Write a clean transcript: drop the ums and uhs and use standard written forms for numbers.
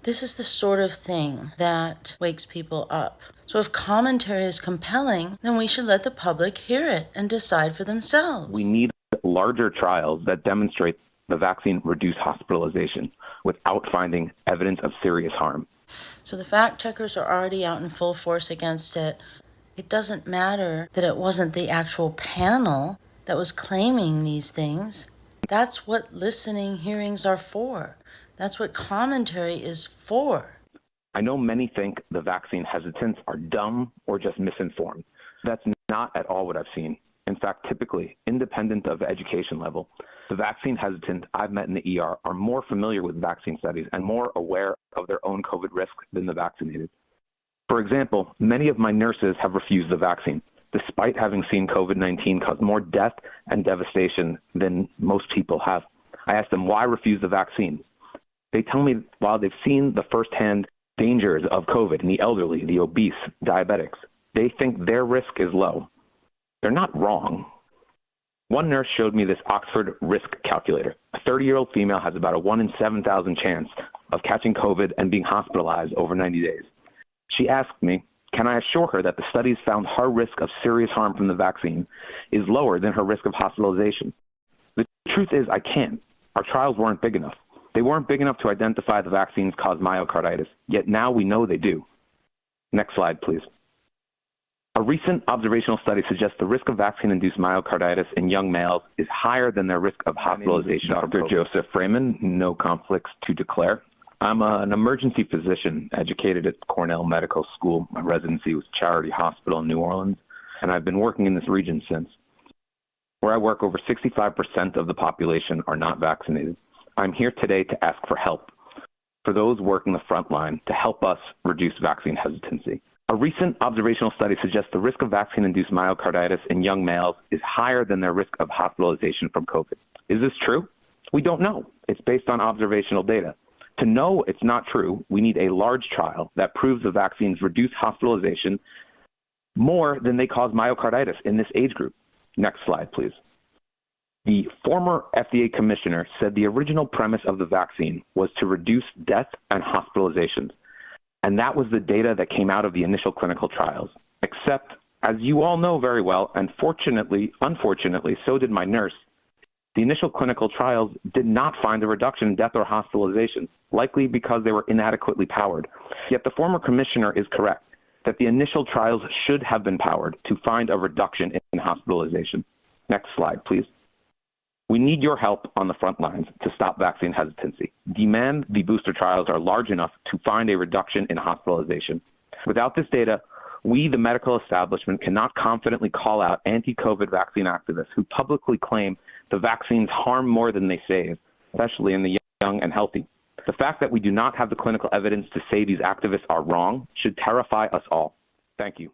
This is the sort of thing that wakes people up. So if commentary is compelling, then we should let the public hear it and decide for themselves. We need larger trials that demonstrate the vaccine reduced hospitalization without finding evidence of serious harm. So the fact checkers are already out in full force against it. It doesn't matter that it wasn't the actual panel that was claiming these things. That's what listening hearings are for. That's what commentary is for. I know many think the vaccine hesitants are dumb or just misinformed. That's not at all what I've seen. In fact, typically, independent of education level, the vaccine hesitant I've met in the ER are more familiar with vaccine studies and more aware of their own COVID risk than the vaccinated. For example, many of my nurses have refused the vaccine, despite having seen COVID-19 cause more death and devastation than most people have. I asked them, why refuse the vaccine? They tell me while they've seen the firsthand dangers of COVID in the elderly, the obese, diabetics, they think their risk is low. They're not wrong. One nurse showed me this Oxford risk calculator. A 30-year-old female has about a 1 in 7,000 chance of catching COVID and being hospitalized over 90 days. She asked me, can I assure her that the studies found her risk of serious harm from the vaccine is lower than her risk of hospitalization? The truth is I can't. Our trials weren't big enough. They weren't big enough to identify the vaccines cause myocarditis, yet now we know they do. Next slide, please. A recent observational study suggests the risk of vaccine-induced myocarditis in young males is higher than their risk of hospitalization. Dr. Joseph Freeman, no conflicts to declare. I'm an emergency physician educated at Cornell Medical School. My residency was Charity Hospital in New Orleans, and I've been working in this region since. Where I work, over 65% of the population are not vaccinated. I'm here today to ask for help, for those working the front line, to help us reduce vaccine hesitancy. A recent observational study suggests the risk of vaccine-induced myocarditis in young males is higher than their risk of hospitalization from COVID. Is this true? We don't know. It's based on observational data. To know it's not true, we need a large trial that proves the vaccines reduce hospitalization more than they cause myocarditis in this age group. Next slide, please. The former FDA commissioner said the original premise of the vaccine was to reduce death and hospitalizations. And that was the data that came out of the initial clinical trials. Except, as you all know very well, and unfortunately, so did my nurse, the initial clinical trials did not find a reduction in death or hospitalization, likely because they were inadequately powered. Yet the former commissioner is correct that the initial trials should have been powered to find a reduction in hospitalization. Next slide, please. We need your help on the front lines to stop vaccine hesitancy. Demand the booster trials are large enough to find a reduction in hospitalization. Without this data, we, the medical establishment, cannot confidently call out anti-COVID vaccine activists who publicly claim the vaccines harm more than they save, especially in the young and healthy. The fact that we do not have the clinical evidence to say these activists are wrong should terrify us all. Thank you.